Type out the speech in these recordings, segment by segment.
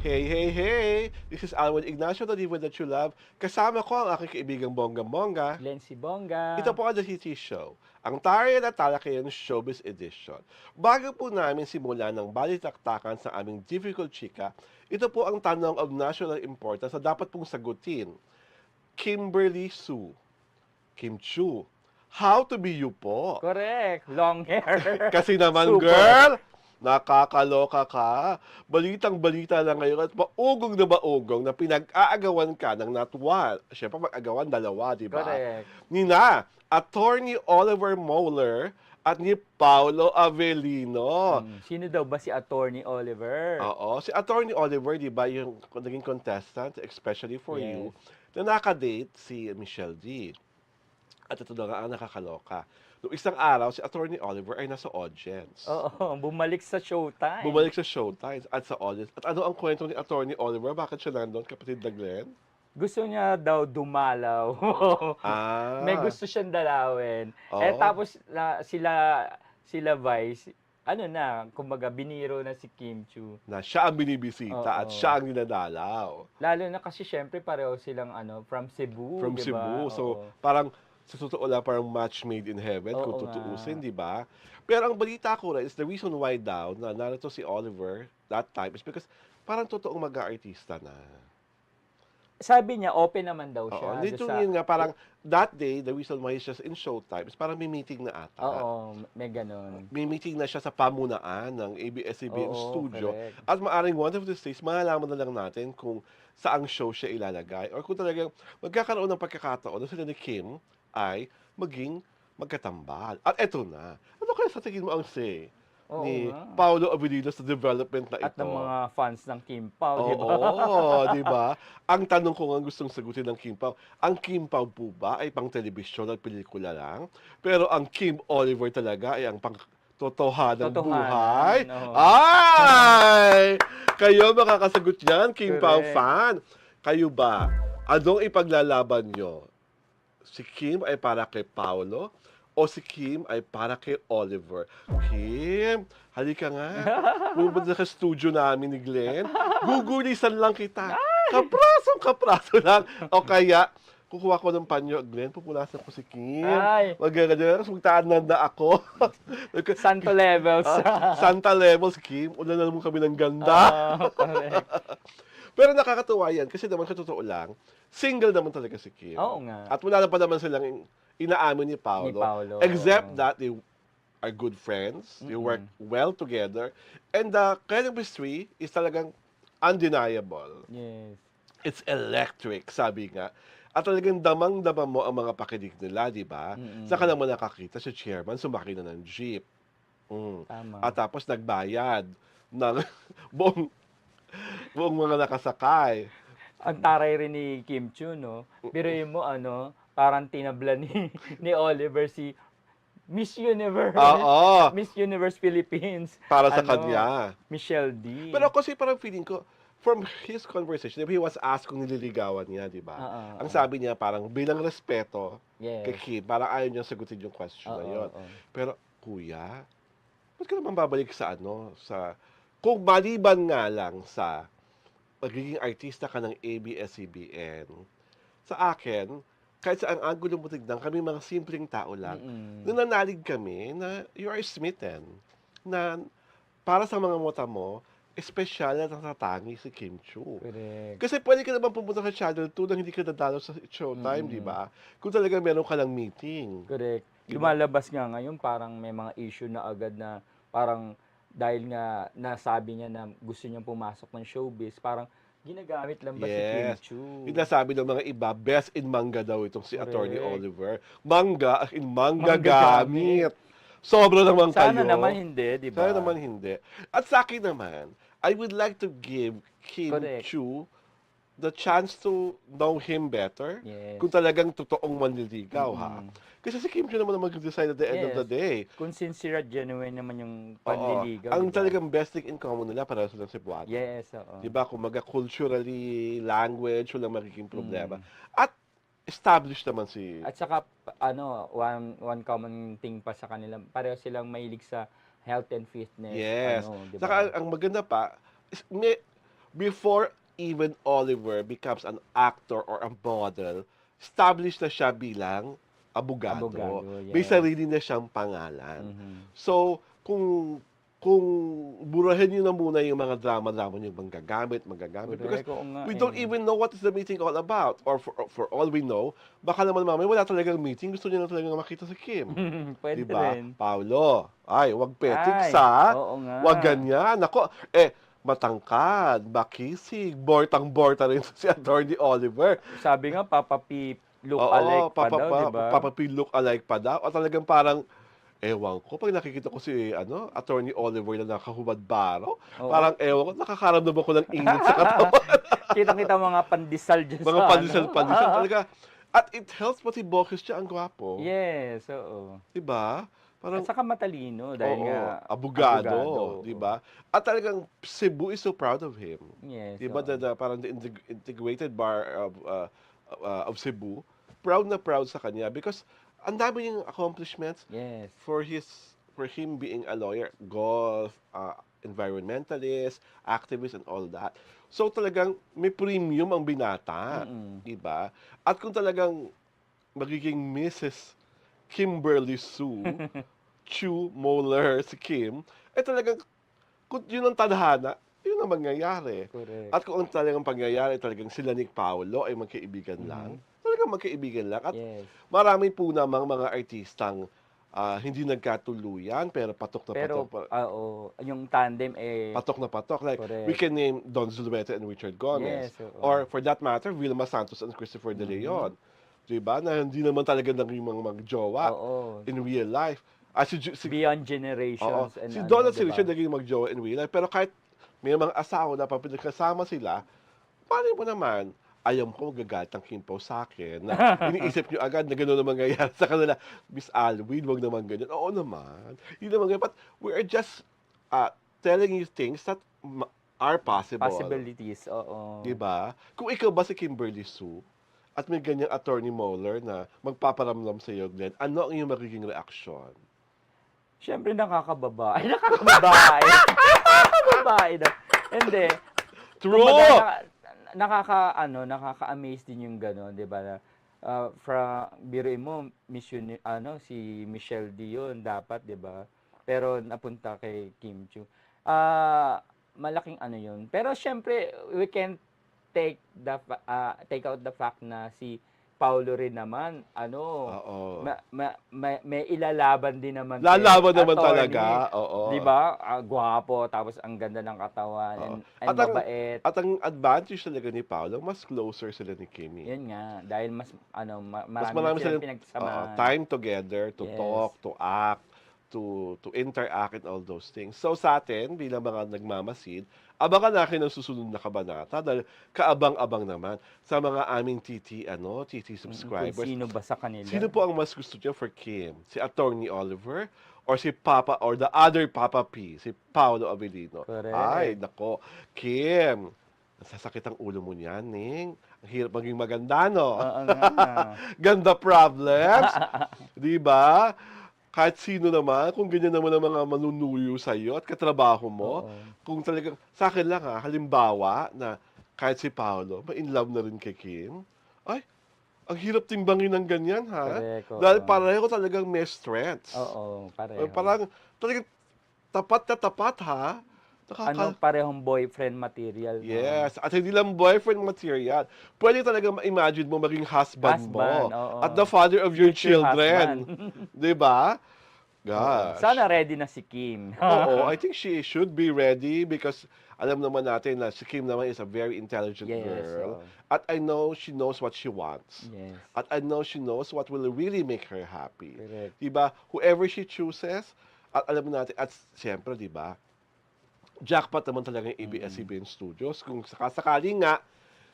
Hey, hey, hey! This is Alwin Ignacio, the diva that you love. Kasama ko ang aking kaibigang Bonggang-Bongga. Glenn Ito Sibongga. po ang The City Show, ang Taray at Talakayan Showbiz Edition. Bago po namin simulan ng balitaktakan sa aming difficult chika, ito po ang tanong of national importance na dapat pong sagutin. Kimberly Sue, Kim Chu, how to be you po? Correct. Long hair. Kasi naman, Super. girl, nakakaloka ka. Balitang-balita lang ngayon at maugong na pinag-aagawan ka ng not one. Siyempre, mag-agawan dalawa, di ba? Correct. Nina, Attorney Oliver Moeller at ni Paolo Avellino. Sino daw ba si Attorney Oliver? Oo, si Attorney Oliver, di ba, yung naging contestant, especially for Yes. you, na nakadate si Michelle D. At ito na nga ang nakakaloka. Noong isang araw, si Attorney Oliver ay nasa audience. Oo, bumalik sa Showtime. Bumalik sa Showtime at sa audience. At ano ang kwento ni Attorney Oliver? Bakit siya nandun, kapatid na Glenn? Gusto niya daw dumalaw. Ah. May gusto siyang dalawin. Oo. Tapos sila Vice, ano na, kumbaga biniro na si Kim Chu. Na siya ang binibisita at Oo. siya ang dinadalaw. Lalo na kasi syempre pareho silang from Cebu, From di ba? Cebu. So, Oo. parang sa totoo lang, parang match made in heaven kung Oo tutuusin, nga. di ba? Pero ang balita ko rin is the reason why daw na narito si Oliver that time is because parang totoong mag-aartista na. Sabi niya, open naman daw siya. Oo, doon nito sa- yun nga, parang that day, the reason why he's just in Showtime is parang may meeting na ata. Oo, may ganun. May meeting na siya sa pamunaan ng ABS-CBN Oo, studio. correct. At maaring one of these days, malalaman na lang natin kung saang show siya ilalagay or kung talagang magkakaroon ng pagkakataon na sila ni Kim ay maging magkatambal. At eto na. Ano kaya sa tingin mo ang say Oo ni nga. Paolo Avellino sa development na ito? At ng mga fans ng Kim Pao, di ba? Oo, di ba? Ang tanong ko nga gustong sagutin ng Kim Pao, ang Kim Pao po ba ay pang telebisyon at pelikula lang? Pero ang Kim Oliver talaga ay ang pang totohanang buhay? Totohanan, oo. Ay! Kayo makakasagot yan, Kim Pao Correct. fan. Kayo ba? Anong ipaglalaban nyo? Si Kim ay para kay Paolo o si Kim ay para kay Oliver? Kim, halika nga. Pumunta ka sa studio namin ni Glenn. Gugulisan lang kita. Kapraso lang. O kaya, kukuha ko ng panyo, Glenn, pupulasan ko si Kim. Ay. Magaganda, magtaanan na ako. Santo levels. Santa levels, Kim. Una na naman kami ng ganda. Correct. Pero nakakatuwa yan kasi naman sa totoo lang, single naman talaga si Kim. Oo nga. At wala na pa naman silang inaamin ni Paolo. Ni Paolo, Except oo. that they are good friends. They work well together. And the chemistry is talagang undeniable. Yes. It's electric, sabi nga. At talagang damang-dama mo ang mga pakinig nila, di ba? Saka naman nakakita si chairman, sumakay na ng jeep. Tama. At tapos nagbayad ng buong mga nakasakay. Ang taray rin ni Kim Chu, no? Pero mo, parang tinabla ni Oliver si Miss Universe. Oo. Miss Universe Philippines. Para sa kanya. Michelle D. Pero kasi parang feeling ko, from his conversation, he was asked kung nililigawan niya, di ba? Oo, Ang sabi niya, parang bilang respeto Yes. kay Kim, parang ayaw niya sagutin yung question na Oo, yun. oo. Pero, kuya, ba't ka naman babalik sa kung maliban nga lang sa magiging artista ka ng ABS-CBN, sa akin, kahit sa ang angulo mo tignan, kami mga simpleng tao lang, nananalig kami na you are smitten. Na para sa mga mata mo, espesyal at natatangi si Kim Chu. Correct. Kasi pwede ka naman pumunta sa Channel 2 nang hindi ka nadalo sa Showtime, di ba? Kung talaga meron ka lang meeting. Correct. Diba? Lumalabas nga ngayon, parang may mga issue na agad na parang dahil nga nasabi niya na gusto niyang pumasok ng showbiz, parang ginagamit lang ba si Kim Yes. Chu? Yung nasabi ng mga iba, best in manga daw itong si Attorney Correct. Oliver. Manga, as in manga Manga gamit. Sobra naman kayo. Sana naman hindi, di ba? Sana naman hindi. At sa akin naman, I would like to give Kim Correct. Chu the chance to know him better. Yes. Kung talagang totoong manliligaw, ha? Kasi si Kim Chu naman ang mag-decide at the end of Yes. the day. Kung sincere at genuine naman yung Oo. panliligaw. Ang di ba? talagang best thing in common nila para sa Cebuano. Yes, oo. Diba? Kumaga culturally, language, walang magiging problema. At established naman si... At saka, one common thing pa sa kanila, pareho silang mahilig sa health and fitness. Yes. Di ba? Saka ang maganda pa, is before even Oliver becomes an actor or a model, established na siya bilang abogado. Abogado, May yes. sarili na siyang pangalan. Mhm. So, kung burahin niyo na muna yung mga drama-drama niyo magagamit, because Correct, oo nga we don't eh. even know what is the meeting all about. Or for all we know, baka naman mamaya wala talagang meeting, gusto niya lang talagang makita si Kim. Pwede Diba? rin. Paulo, ay, wag petiks Ay, ha. oo nga. Wag ganyan. Nako, matangkad, makisig, bortang-borta rin si Attorney Oliver. Sabi nga, Papa P look Oo, alike pa daw, di ba? Papa P look alike pa daw. O talagang parang, ewan ko, pag nakikita ko si Attorney Oliver na nakahubad baro, Oo. parang ewan ko, nakakaramdam ako ng init sa katawan. Kitang-kita mga pandesal dyan Mga sa pandesal-pandesal talaga. At it helps pati boses siya, ang gwapo. Yes, oo. Diba? Parang, At saka matalino dahil oo, nga abogado, oo. di ba? At talagang Cebu is so proud of him. Yes, Di ba? oo. Parang the integrated bar of Cebu, proud na proud sa kanya because ang dami niyang accomplishments Yes. for him being a lawyer, golf, environmentalist, activist, and all that. So talagang may premium ang binata, Mm-mm. di ba? At kung talagang magiging Mrs. Kimberly Sue, Chu Moeller si Kim, talagang kung yun ang tadhana, yun ang mangyayari. Correct. At kung ang talagang pangyayari, talagang sila ni Paolo ay magkaibigan lang, talagang magkaibigan lang. At Yes. marami po namang mga artistang hindi nagkatuluyan, pero patok na Pero, patok. oo, yung tandem eh, Patok na patok. Like, correct. we can name Don Zulueta and Richard Gomez. Yes, oo. Or, for that matter, Vilma Santos and Christopher De Leon. Diba? Na hindi naman talaga naging mga magjowa Oo. in real life. Si Beyond Oo. generations and Si ano, Don at si diba? Richard naging magjowa in real life. Pero kahit may mga asawa na pag pinagkasama sila, paano mo naman, ayaw ko magagalit ang Kim Pao sa akin na iniisip nyo agad na gano'n na mangyayari sa kanila. Miss Alwin, wag naman ganyan. Oo naman. Hindi naman ganyan. But we are just telling you things that are possible. Possibilities, oo. Diba? Kung ikaw ba si Kimberly Sue at may ganyang attorney Moeller na magpaparamdam sa iyo, Glenn, ano ang iyong magiging reaksyon? Siyempre nakakababae. Nakakababae. Nakakababae daw. Hindi. True! Kumbaga, nakaka-amaze din yung gano'n, 'di ba? Biruin mo, si Michelle D yun dapat, 'di ba? Pero napunta kay Kim Chiu. Malaking ano yun. Pero syempre, we can take out the fact na si Paulo rin naman, Oo. may ilalaban din naman kay Lalaban naman attorney. talaga. Oo. 'Di ba? Gwapo, tapos ang ganda ng katawan, Oo. and mabait. At ang advantage talaga ni Paolo, mas closer sila ni Kimi. Yun nga, dahil mas Mas marami marami silang silang pinagsamahan. time together to Yes. talk, to act, to interact and all those things. So sa atin, bilang mga nagmamasid, abangan natin ang susunod na kabanata dahil kaabang-abang naman sa mga aming TT Kung subscribers. sino ba sa kanila? Sino po ang mas gusto niyo for Kim? Si Attorney Oliver or si Papa or the other Papa P, si Paolo Avellino? Correct. Ay, nako. Kim, nasasakit ang ulo mo niyan, Ning. Ang hirap maging maganda, no? Oo nga. Ganda problems. Di ba? Kahit sino naman, kung ganyan naman ang mga manunuyo sa iyo at katrabaho mo, Oo. kung talagang, sa akin lang halimbawa na kahit si Paolo, ma-in love na rin kay Kim, ay, ang hirap timbangin ng ganyan, ha? Correct, oo. Dahil pareho talagang may strengths. Oo, pareho. Parang, talagang tapat na tapat, ha? Parehong boyfriend material. no? Yes, at hindi lang boyfriend material. Pwede talaga ma-imagine mo maging husband mo. Oo. At the father of your Future children. Di ba? Gosh. Sana ready na si Kim. Oo, I think she should be ready because alam naman natin na si Kim naman is a very intelligent Yes, girl. oo. At I know she knows what she wants. Yes. At I know she knows what will really make her happy. Correct. Diba? Whoever she chooses, at alam natin, at siyempre, diba, jackpot naman talaga yung ABS-CBN Studios. Kung sakasakali nga,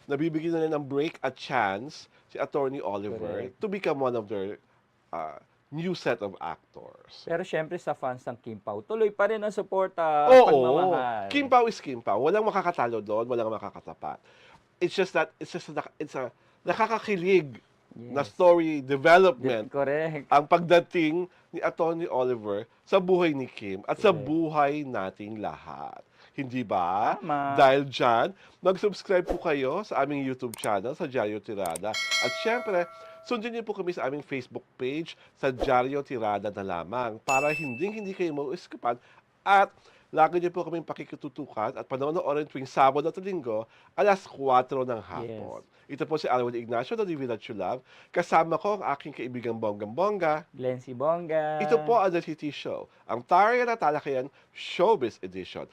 nabibigyan na ng break at chance si Attorney Oliver Correct. to become one of their new set of actors. Pero syempre sa fans ng Kim Pao, tuloy pa rin ang suporta, Oo. pagmamahal. Kim Pao is Kim Pao. Walang makakatalo doon, walang makakatapat. It's just a nakakakilig na Yes. story development Correct. ang pagdating ni Atty. Oliver sa buhay ni Kim at sa Correct. buhay nating lahat. Hindi ba? Tama. Dahil dyan, mag-subscribe po kayo sa aming YouTube channel sa Diaryo Tirada. At syempre, sundin niyo po kami sa aming Facebook page sa Diaryo Tirada na lamang para hindi kayo mauiskapan at lagi niyo po kaming pakikitutukan at panonoodin tuwing Sabado at Linggo, alas 4 ng Yes. hapon. Ito po si Alwin Ignacio, the Divina Love. Kasama ko ang aking kaibigang bonggang-bongga. Glency Bongga. Ito po ang The City Show, ang Tarya na Talakayan Showbiz Edition.